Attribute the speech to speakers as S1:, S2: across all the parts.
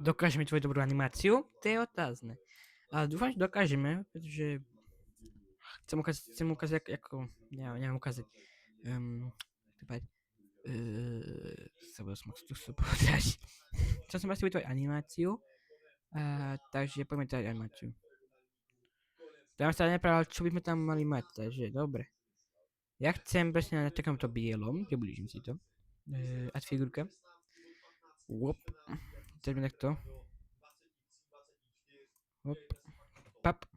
S1: Dokážeme tvoriť dobrú animáciu? To je otázne. Ale dúfam, že dokážeme, pretože chcem ukázať, ako, neviem ukázať, um, zabudol som, čo tu chcel povedať. Chcel som asi vytvoriť animáciu, takže poďme dať animáciu. Tam sa nepravil, čo by sme tam mali mať, takže dobre. Ja chcem presne na takomto bielom, priblížim si to. Ad figurka. Wop. Teď takto. Hop. Pap.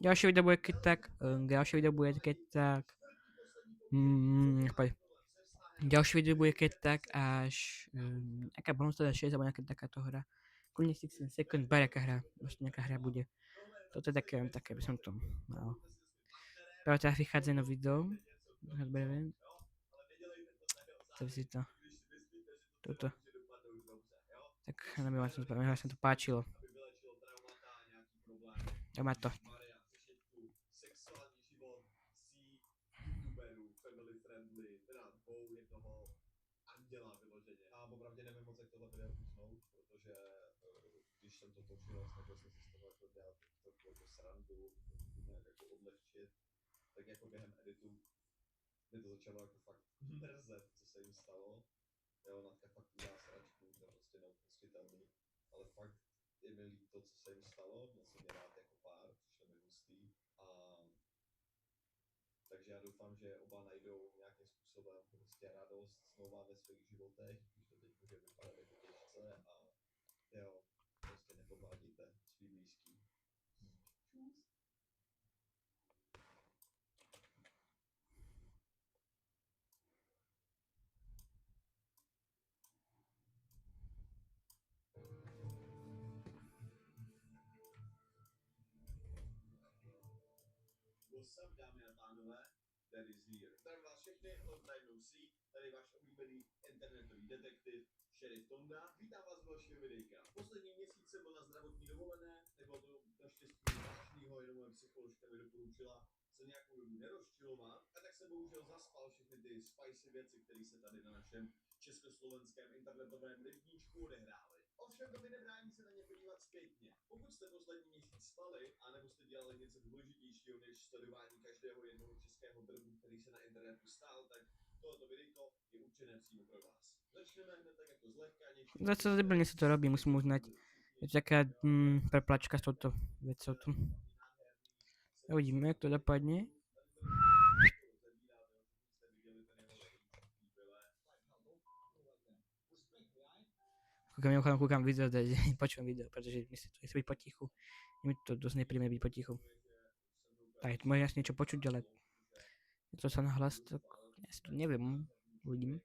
S1: Ďalšie video bude keď tak, ďalšie video bude keď tak, poď. Ďalšie video bude keď tak až, aká bonusová 6 alebo nejaká takáto hra. Kľudne 16 second, nejaká hra, vlastne nejaká hra bude. Toto je také by som to mal. Práve teraz vychádza na video, chcem si to, toto. Tak mi sa to páčilo. Ja má to. Zase debilne sa to robí, musím uznať. Je to taká preplačka s touto vecou tu. Uvidíme, jak to dopadne. Kúkam video, počujem video, pretože mi sa to chce byť potichu. Je mi to dosť nepríjemné byť potichu. Tak, môže jasne niečo počuť, ale to sa na hlas, tak ja si to neviem, uvidím.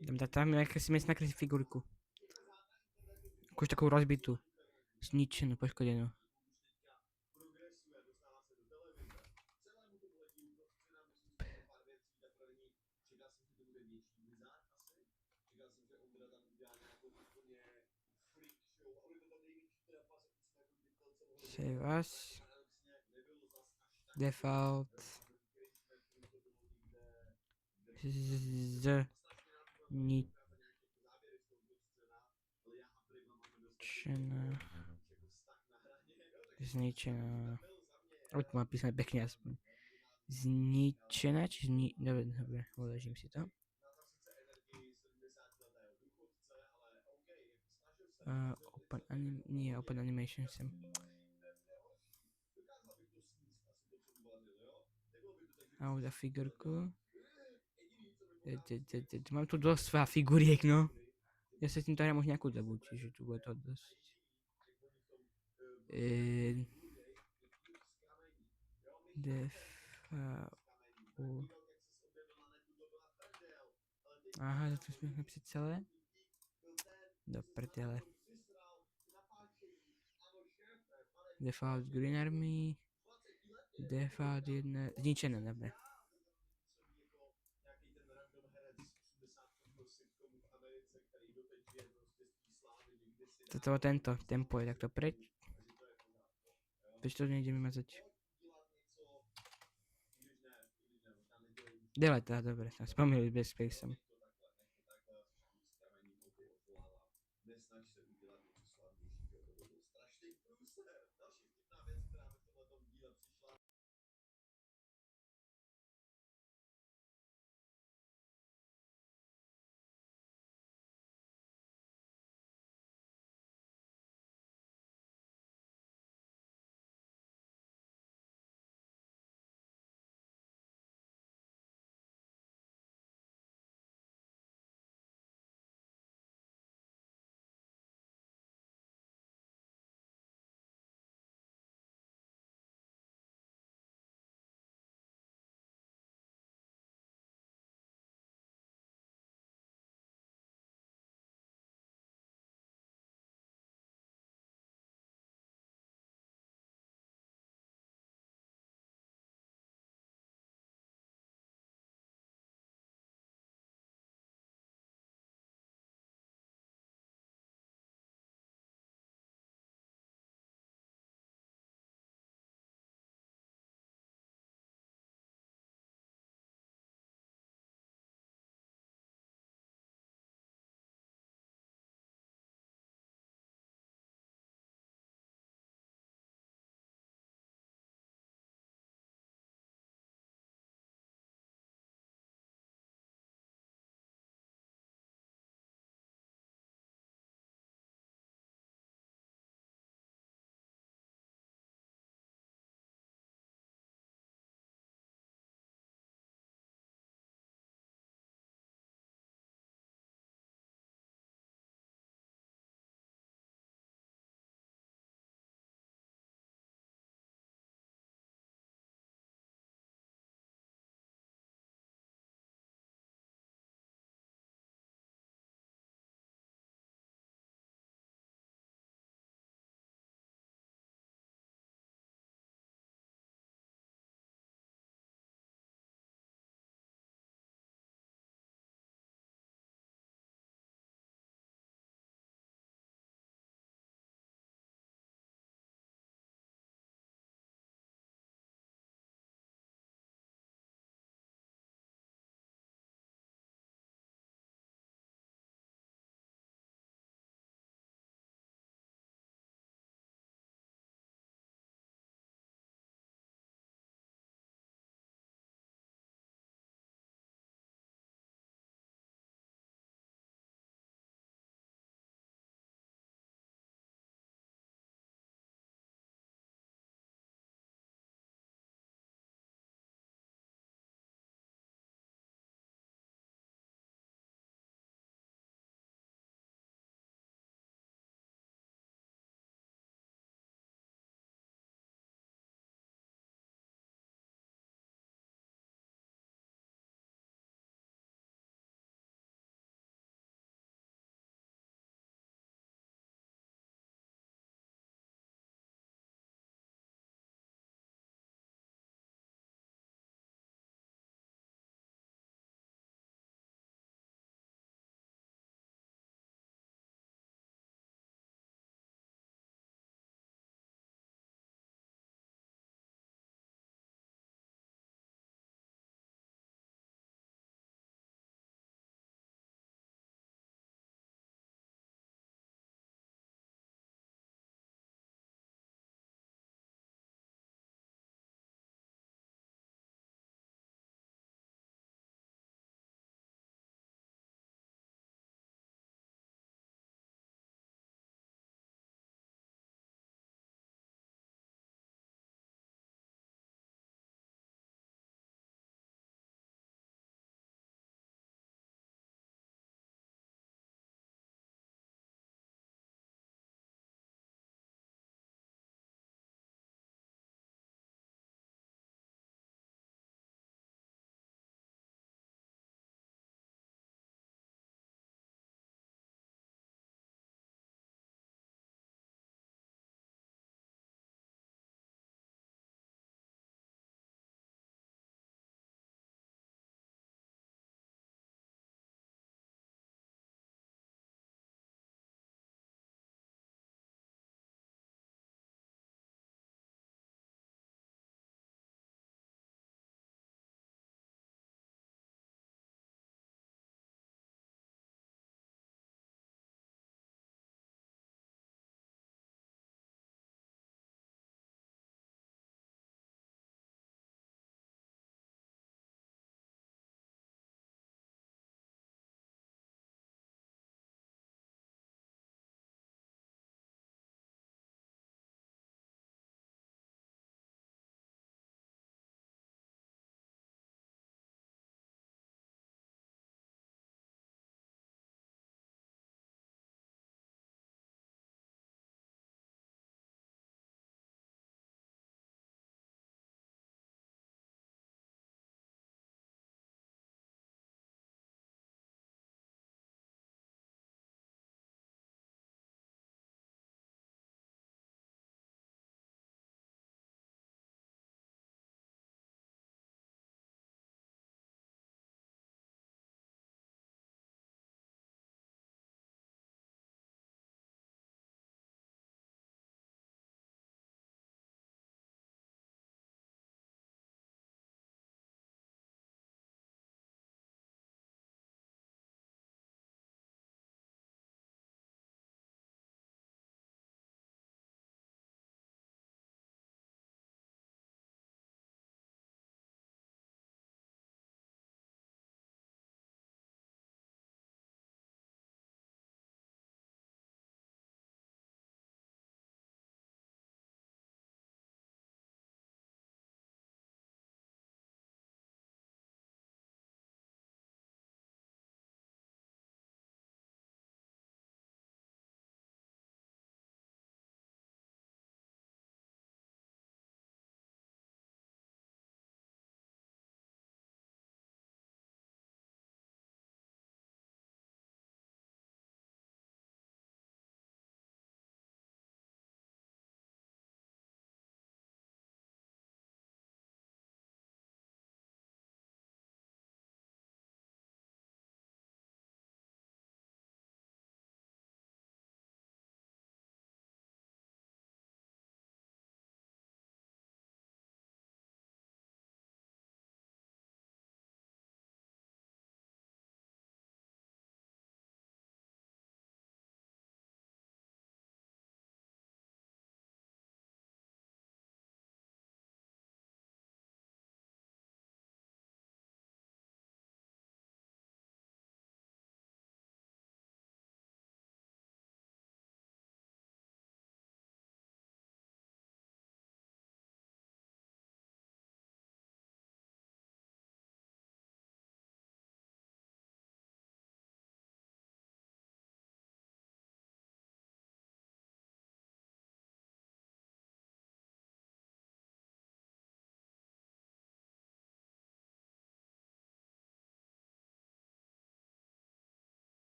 S1: Tam si nakresliť figurku. Akož takú rozbitú, zničenú, poškodenú. Save as. Default. Zničená. Už to mám písať pekne aspoň. Zničená, či dobre, uložím si to. Open animation sem. Auda figurku. Mám tu dosť svá figuriek, no. Ja sa s týmto hrám už nejakú dobu, čiže tu bude to dosť. Aha, to sme napísať celé. Do prdele. Default Green Army. Default 1. Zničené, dobré. Toto tento tempo je takto preč. Proč to nejde vymazať? Delete, dobre, som spomínal bez spacem.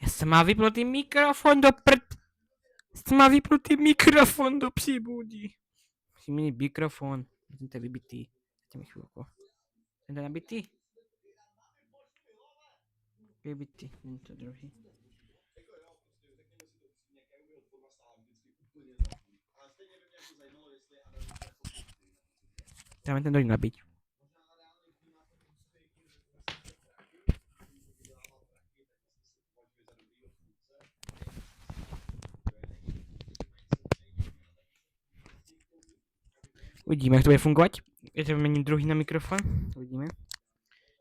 S1: Já jsem má vypnutý mikrofon do prd. Jsem má vypnutý mikrofon do příbudí. Musím mít mikrofon. Ten je vybitý. Dajte mi chvilku. Ten je nabitý? Vybitý. Není to druhý. Dáme ten druhý nabít. Uvidíme, jak to bude fungovat. Je to měním druhý na mikrofon. Uvidíme.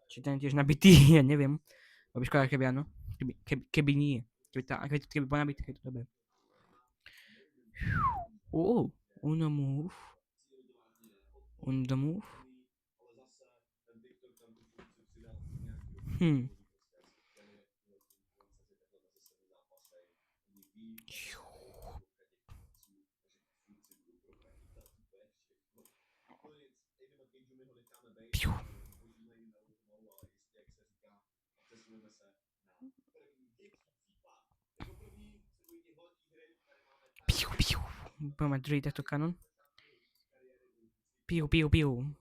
S1: Či ten je tiež nabitý, ja neviem. Lebo škoda, keby áno. Keby nie. Keby bol nabitý, je to dobré. On the move. On the move. Piu. Piu, piu. Budeme mať druhý takto kanon. Piu, piu, piu.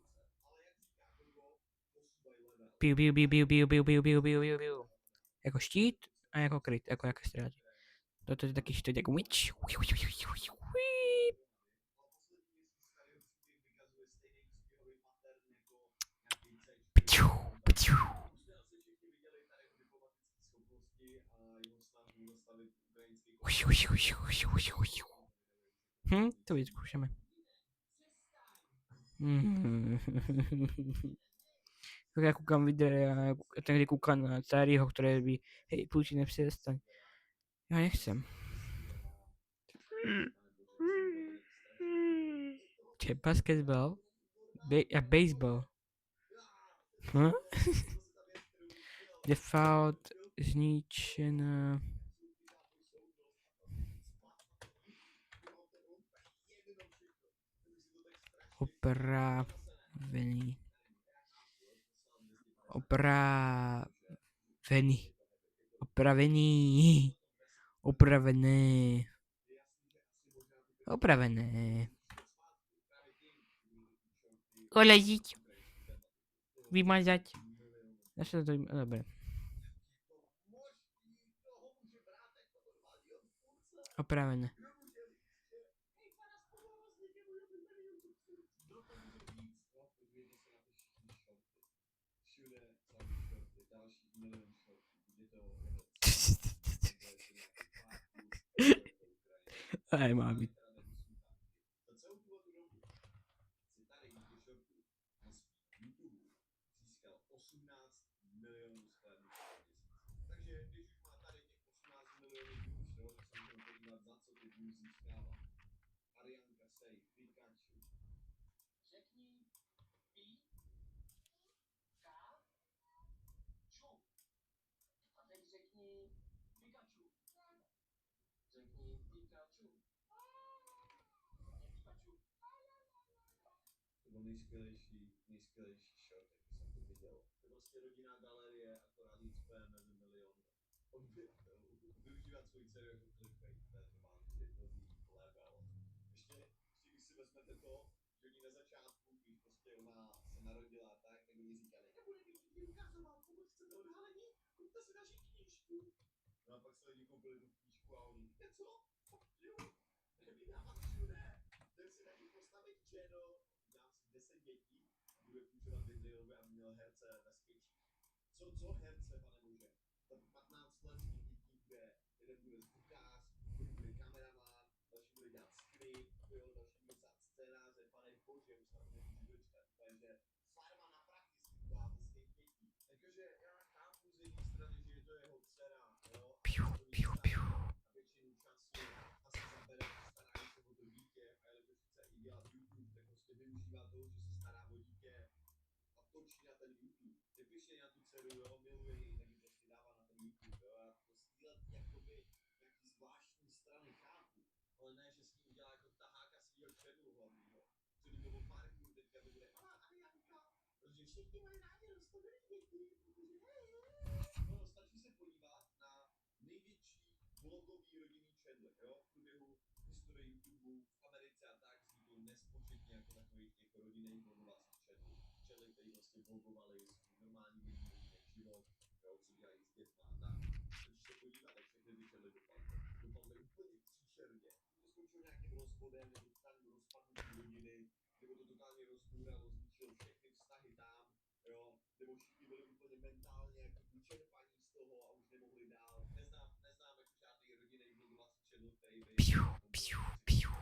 S1: Piu, piu, piu, piu, piu, piu, piu, piu, piu, piu, piu. Jako štít a jako kryt, jako jaké stráži. Toto je taký štít jako witch. To vyzkoušeme. Tak ja kúkam videa, ten kde kúka na Tariho, ktoré by, hej, Putin nepřestaň. Ja nechcem. Čo je basketbal? A baseball. Hm? Default zničená. Opravený. Opravený. Opravený. Opravené. Opravené. Olejiť. Vymazať. Naše to dobre. Opravené. Aj má byť. Piu, piu, piu. Piu, piu, piu.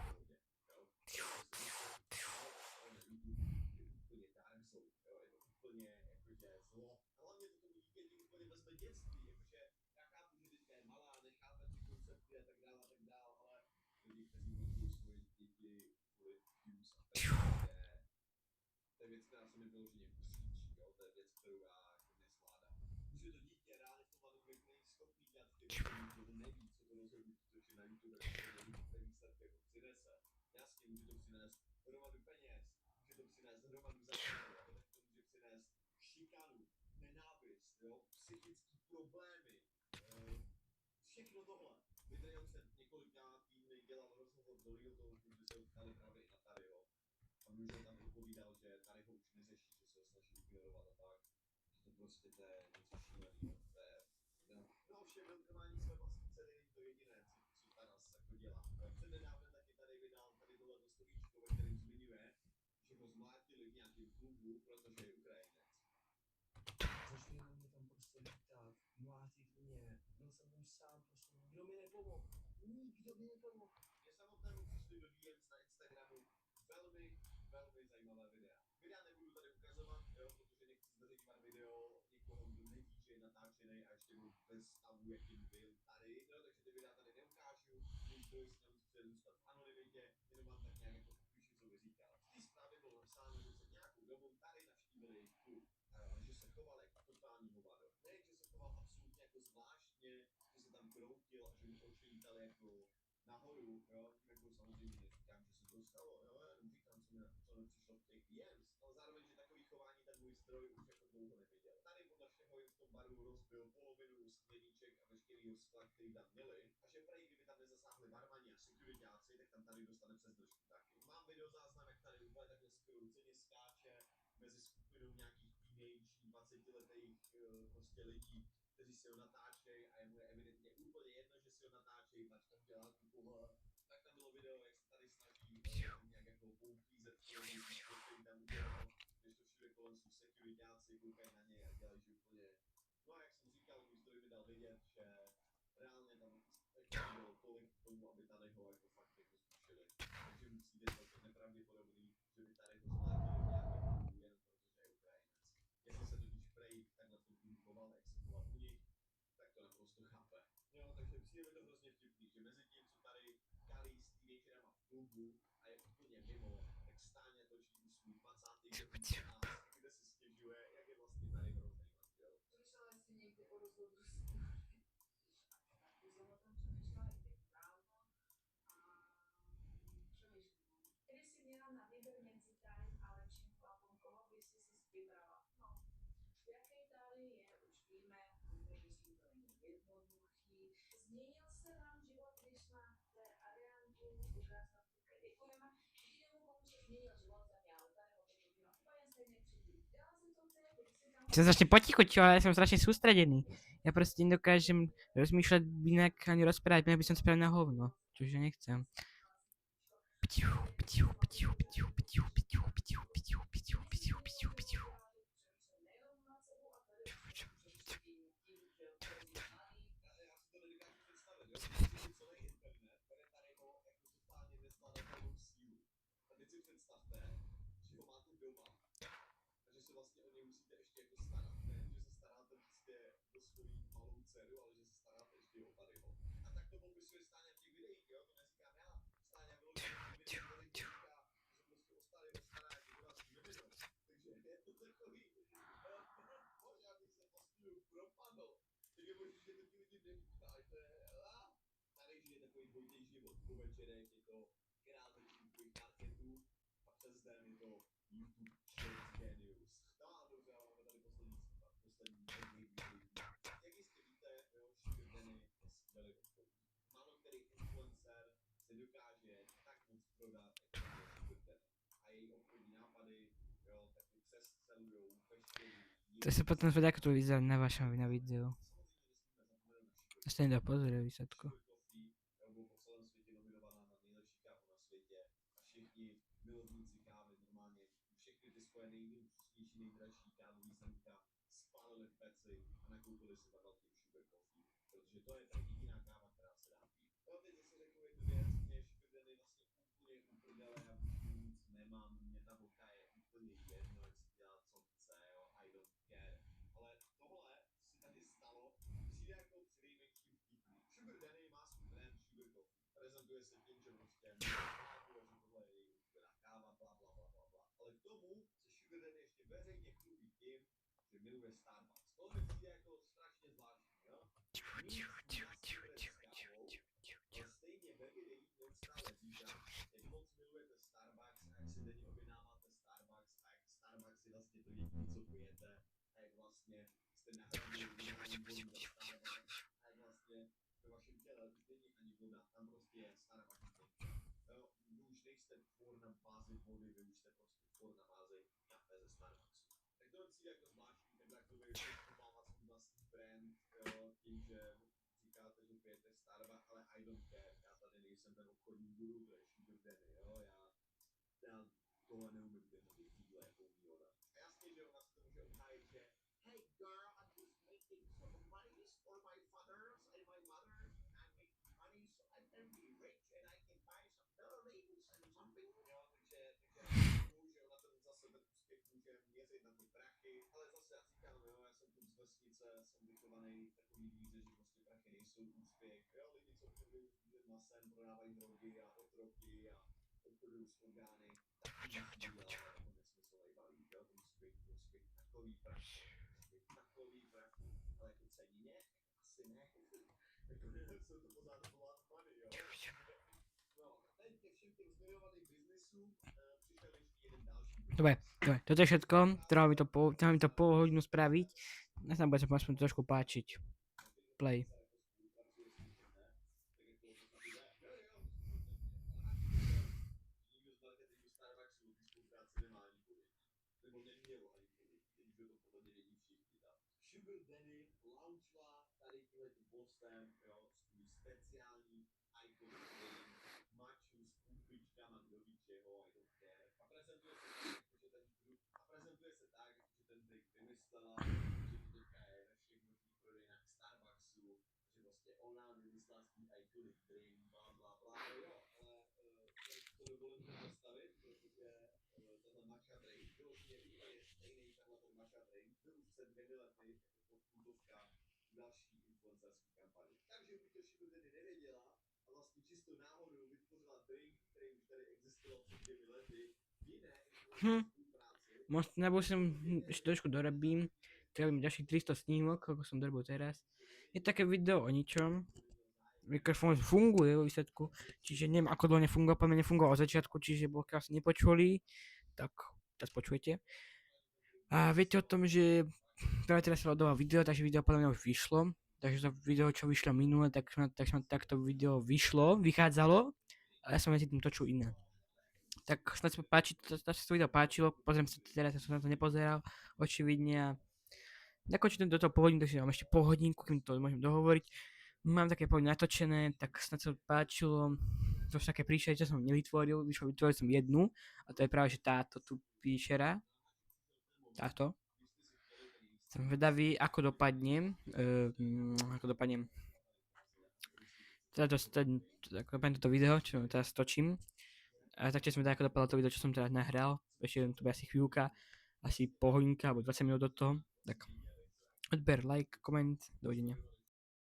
S1: Jsem strašně potichu, ale jsem strašně soustředěný. Já prostě nedokážem rozmýšlet jinak ani rozprávat, jinak bych správně na hovno, což já nechcem. Ptiu, ptiu, ptiu, ptiu, ptiu, ptiu, ptiu, ptiu, ptiu, ptiu, ptiu, ptiu. To sa potom zvedá, ako to vyzerá na vašom na videu. Ja sa nedá pozrieť výsledko. Dobre, toto je všetko. Treba mi to pol hodinu spraviť. Ja sa bude aspoň trošku páčiť. Play. Nebo som ešte trošku dorobím. Treba mi ďalších 300 snímok, koľko som dorobil teraz. Je také video o ničom. Mikrofón funguje vo výsledku, čiže neviem ako dlho nefungoval, po mne nefungoval od začiatku, čiže pokiaľ ste nepočuli, tak teraz počujete. A viete o tom, že práve teraz sa lodoval video, takže video podľa mňa už vyšlo. Takže to video, čo vyšlo minule, tak takto video vychádzalo, ale ja som medzi tým točil iné. Tak snad sa páči, to video páčilo, pozriem sa teraz, ja som na to nepozeral, očividne a nakončím do toho pohodinu, takže mám ešte pol hodinku, kým to môžem dohovoriť. Mám také pohodiny natočené, tak snad sa páčilo, to už také príšery, čo som nevytvoril, vytvoril som jednu, a to je práve, že táto tu píšera, táto. Som vedavý, ako dopadnem, toto video, čo teraz točím. A taktiež som vedel, ako dopadlo to video, čo som teraz nahral. Ešte to bude asi chvíľka, asi pol hodinka alebo 20 minút do toho. Tak odber, like, koment, dovidenia.